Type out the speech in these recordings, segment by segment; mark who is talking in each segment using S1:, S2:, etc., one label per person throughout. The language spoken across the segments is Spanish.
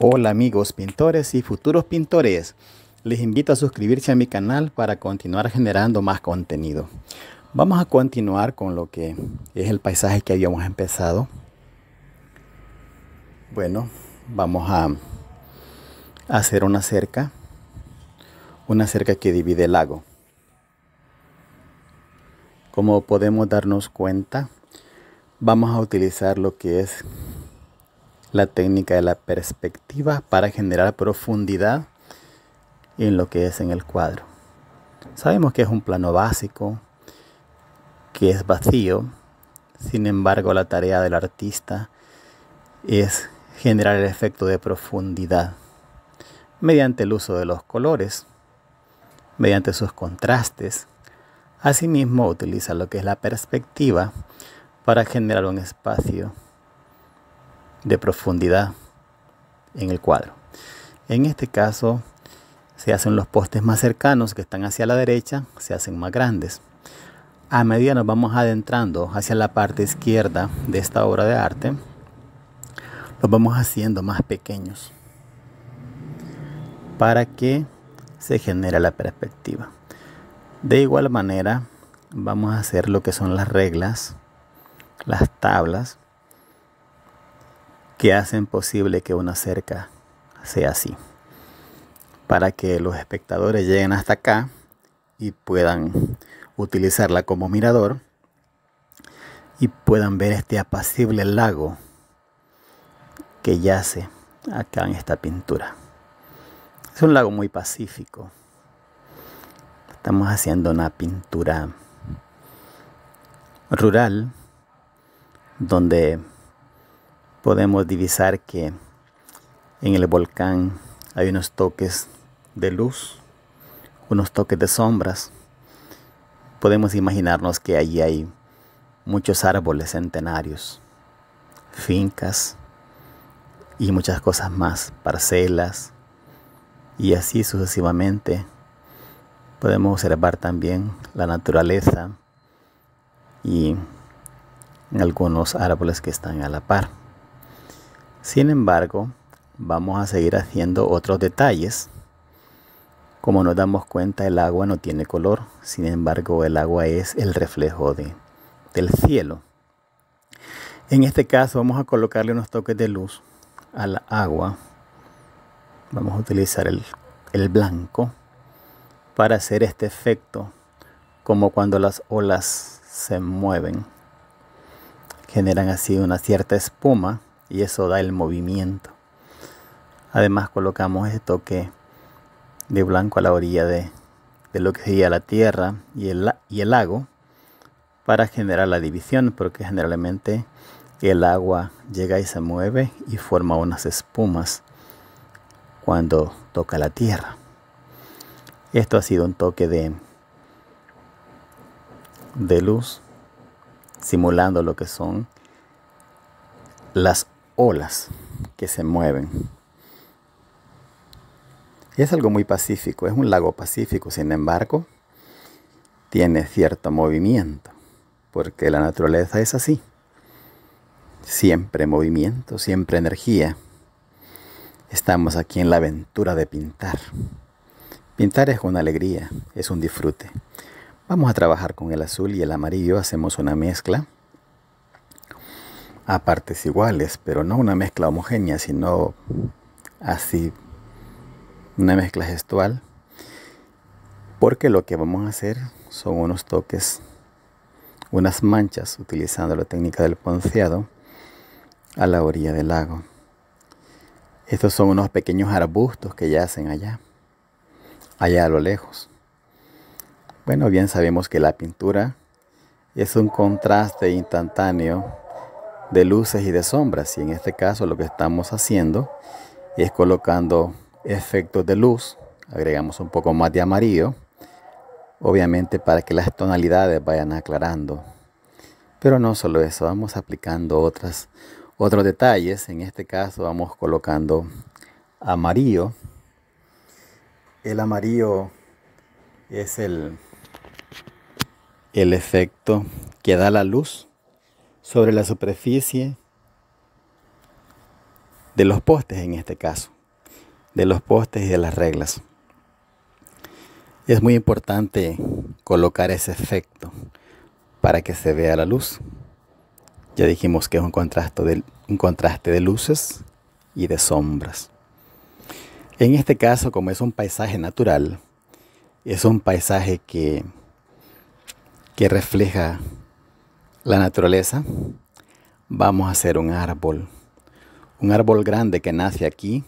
S1: Hola amigos pintores y futuros pintores, les invito a suscribirse a mi canal para continuar generando más contenido. Vamos a continuar con lo que es el paisaje que habíamos empezado. Bueno, vamos a hacer una cerca que divide el lago. Como podemos darnos cuenta, vamos a utilizar lo que es la técnica de la perspectiva para generar profundidad en lo que es en el cuadro. Sabemos que es un plano básico, que es vacío. Sin embargo, la tarea del artista es generar el efecto de profundidad mediante el uso de los colores, mediante sus contrastes. Asimismo, utiliza lo que es la perspectiva para generar un espacio de profundidad en el cuadro. En este caso, se hacen los postes más cercanos que están hacia la derecha, se hacen más grandes. A medida nos vamos adentrando hacia la parte izquierda de esta obra de arte, los vamos haciendo más pequeños para que se genere la perspectiva. De igual manera, vamos a hacer lo que son las reglas, las tablas que hacen posible que una cerca sea así, para que los espectadores lleguen hasta acá y puedan utilizarla como mirador y puedan ver este apacible lago que yace acá en esta pintura. Es un lago muy pacífico. Estamos haciendo una pintura rural donde podemos divisar que en el volcán hay unos toques de luz, unos toques de sombras. Podemos imaginarnos que allí hay muchos árboles centenarios, fincas y muchas cosas más, parcelas, y así sucesivamente. Podemos observar también la naturaleza y algunos árboles que están a la par. Sin embargo, vamos a seguir haciendo otros detalles. Como nos damos cuenta, el agua no tiene color. Sin embargo, el agua es el reflejo del cielo. En este caso vamos a colocarle unos toques de luz al agua. Vamos a utilizar el blanco para hacer este efecto, como cuando las olas se mueven. Generan así una cierta espuma y eso da el movimiento. Además colocamos este toque de blanco a la orilla de lo que sería la tierra y el lago para generar la división, porque generalmente el agua llega y se mueve y forma unas espumas cuando toca la tierra. Esto ha sido un toque de luz simulando lo que son las olas que se mueven. Es algo muy pacífico, es un lago pacífico, sin embargo, tiene cierto movimiento, porque la naturaleza es así. Siempre movimiento, siempre energía. Estamos aquí en la aventura de pintar. Pintar es una alegría, es un disfrute. Vamos a trabajar con el azul y el amarillo, hacemos una mezcla a partes iguales, pero no una mezcla homogénea, sino así, una mezcla gestual, porque lo que vamos a hacer son unos toques, unas manchas, utilizando la técnica del ponceado a la orilla del lago. Estos son unos pequeños arbustos que yacen allá a lo lejos. Bueno, bien sabemos que la pintura es un contraste instantáneo de luces y de sombras, y en este caso lo que estamos haciendo es colocando efectos de luz. Agregamos un poco más de amarillo, obviamente para que las tonalidades vayan aclarando, pero no solo eso, vamos aplicando otros detalles. En este caso vamos colocando amarillo. El amarillo es el efecto que da la luz sobre la superficie de los postes en este caso, de los postes y de las reglas. Es muy importante colocar ese efecto para que se vea la luz. Ya dijimos que es un contraste de luces y de sombras. En este caso, como es un paisaje natural, es un paisaje que refleja la naturaleza, vamos a hacer un árbol grande que nace aquí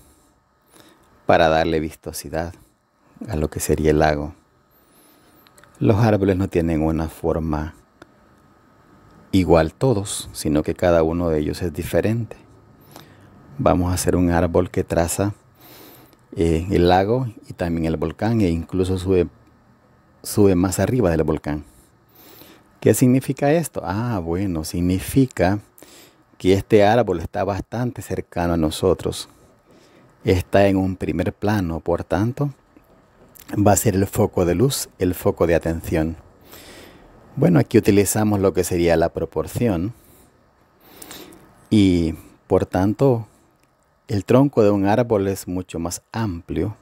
S1: para darle vistosidad a lo que sería el lago. Los árboles no tienen una forma igual todos, sino que cada uno de ellos es diferente. Vamos a hacer un árbol que traza el lago y también el volcán, e incluso sube más arriba del volcán. ¿Qué significa esto? Bueno, significa que este árbol está bastante cercano a nosotros. Está en un primer plano, por tanto, va a ser el foco de luz, el foco de atención. Bueno, aquí utilizamos lo que sería la proporción y, por tanto, el tronco de un árbol es mucho más amplio,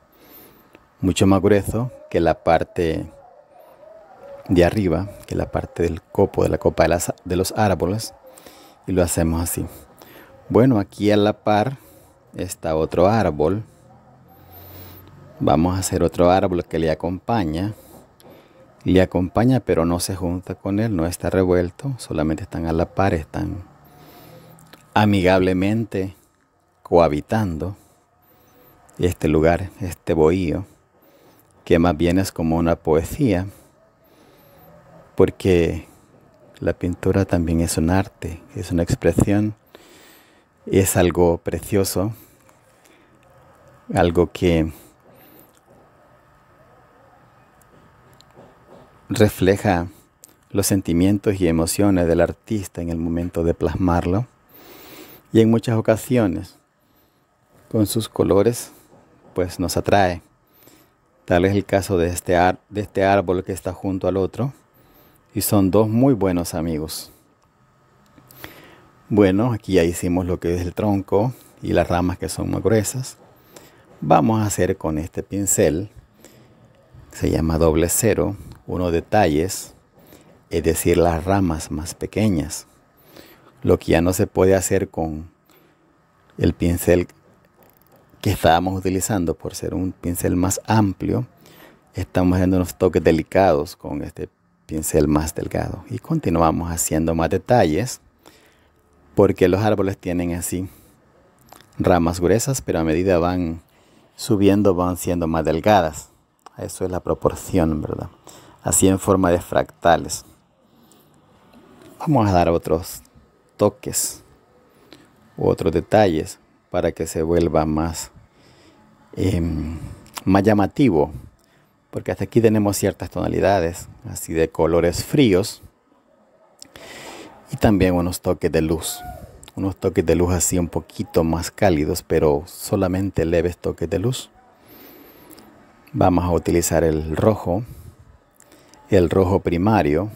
S1: mucho más grueso que la parte de arriba, que la parte del copo, de la copa de los árboles, y lo hacemos así. Bueno, aquí a la par está otro árbol. Vamos a hacer otro árbol que le acompaña. Le acompaña, pero no se junta con él, no está revuelto, solamente están a la par, están amigablemente cohabitando este lugar, este bohío, que más bien es como una poesía, porque la pintura también es un arte, es una expresión, es algo precioso, algo que refleja los sentimientos y emociones del artista en el momento de plasmarlo, y en muchas ocasiones con sus colores pues nos atrae. Tal es el caso de este árbol que está junto al otro, y son dos muy buenos amigos. Bueno, aquí ya hicimos lo que es el tronco y las ramas, que son más gruesas. Vamos a hacer con este pincel, se llama 00, unos detalles, es decir, las ramas más pequeñas. Lo que ya no se puede hacer con el pincel que estábamos utilizando, por ser un pincel más amplio, estamos haciendo unos toques delicados con este pincel más delgado. Y continuamos haciendo más detalles, porque los árboles tienen así ramas gruesas, pero a medida van subiendo van siendo más delgadas. Eso es la proporción, ¿verdad? Así en forma de fractales. Vamos a dar otros toques u otros detalles para que se vuelva más llamativo, porque hasta aquí tenemos ciertas tonalidades así de colores fríos, y también unos toques de luz así un poquito más cálidos, pero solamente leves toques de luz. Vamos a utilizar el rojo primario,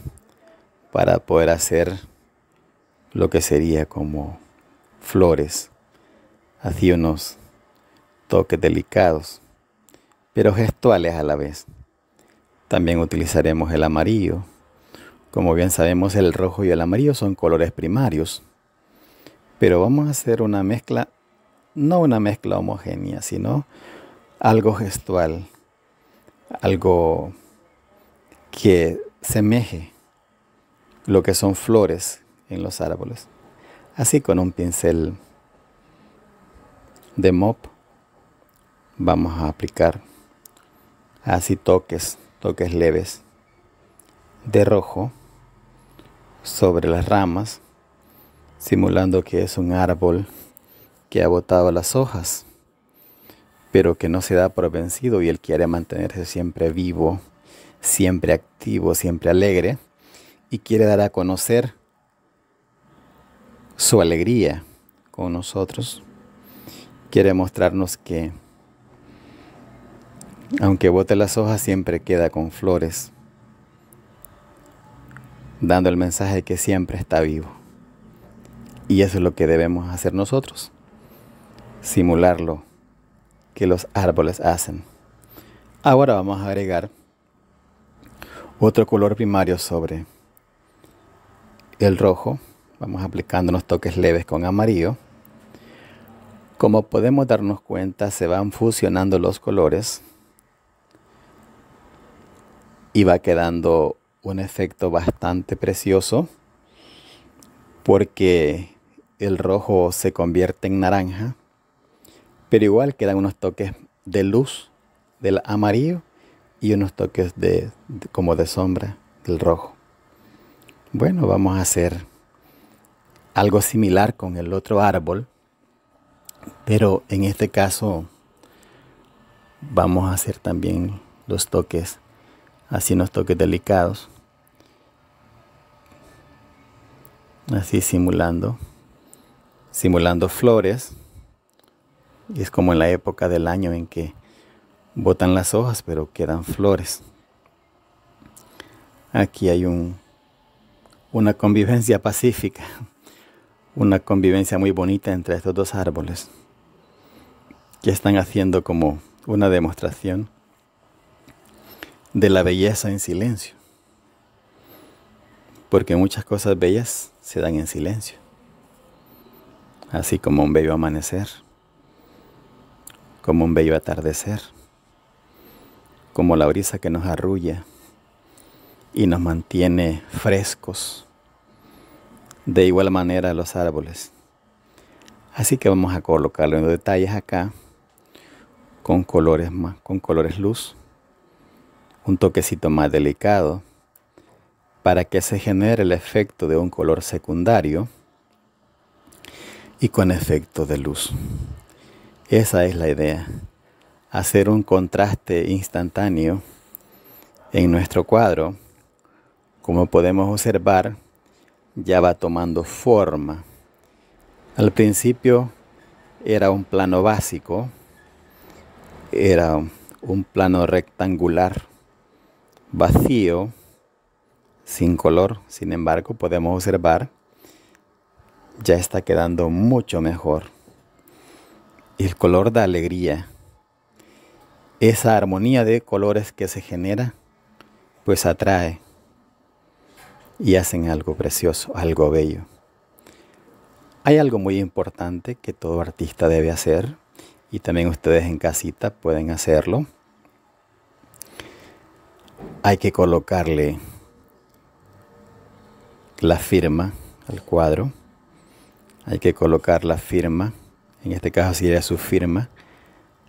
S1: para poder hacer lo que sería como flores, así unos toques delicados, pero gestuales a la vez. También utilizaremos el amarillo. Como bien sabemos, el rojo y el amarillo son colores primarios, pero vamos a hacer una mezcla, no una mezcla homogénea, sino algo gestual, algo que semeje lo que son flores en los árboles. Así, con un pincel de mop vamos a aplicar así toques leves de rojo sobre las ramas, simulando que es un árbol que ha botado las hojas, pero que no se da por vencido, y él quiere mantenerse siempre vivo, siempre activo, siempre alegre, y quiere dar a conocer su alegría con nosotros. Quiere mostrarnos que aunque bote las hojas, siempre queda con flores, dando el mensaje que siempre está vivo. Y eso es lo que debemos hacer nosotros. simular lo que los árboles hacen. Ahora vamos a agregar otro color primario sobre el rojo. Vamos aplicando unos toques leves con amarillo. Como podemos darnos cuenta, se van fusionando los colores y va quedando un efecto bastante precioso, porque el rojo se convierte en naranja, pero igual quedan unos toques de luz del amarillo y unos toques como de sombra del rojo. Bueno, vamos a hacer algo similar con el otro árbol, pero en este caso vamos a hacer también los toques, así unos toques delicados, así simulando flores. Y es como en la época del año en que botan las hojas pero quedan flores. Aquí hay una convivencia pacífica, una convivencia muy bonita entre estos dos árboles, que están haciendo como una demostración de la belleza en silencio, porque muchas cosas bellas se dan en silencio, así como un bello amanecer, como un bello atardecer, como la brisa que nos arrulla y nos mantiene frescos. De igual manera los árboles. Así que vamos a colocarle unos detalles acá con colores luz, un toquecito más delicado para que se genere el efecto de un color secundario y con efecto de luz. Esa es la idea, hacer un contraste instantáneo en nuestro cuadro. Como podemos observar, ya va tomando forma. Al principio era un plano básico, era un plano rectangular, vacío, sin color. Sin embargo, podemos observar, ya está quedando mucho mejor. El color da alegría. Esa armonía de colores que se genera, pues atrae y hacen algo precioso, algo bello. Hay algo muy importante que todo artista debe hacer, y también ustedes en casita pueden hacerlo. Hay que colocarle la firma al cuadro. Hay que colocar la firma, en este caso sería su firma,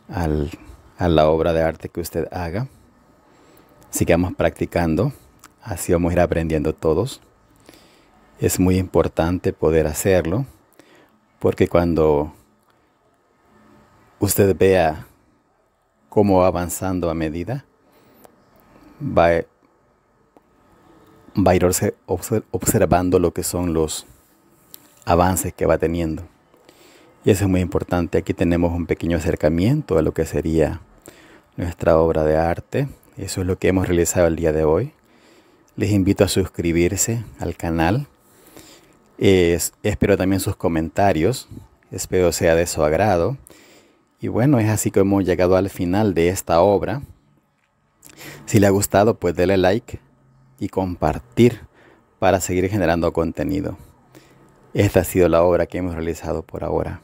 S1: a la obra de arte que usted haga. Sigamos practicando, así vamos a ir aprendiendo todos. Es muy importante poder hacerlo, porque cuando usted vea cómo va avanzando a medida, va a ir observando lo que son los avances que va teniendo. Y eso es muy importante. Aquí tenemos un pequeño acercamiento a lo que sería nuestra obra de arte. Eso es lo que hemos realizado el día de hoy. Les invito a suscribirse al canal. Espero también sus comentarios. Espero sea de su agrado. Y bueno, es así como hemos llegado al final de esta obra. Si le ha gustado, pues dele like y compartir para seguir generando contenido. Esta ha sido la obra que hemos realizado por ahora.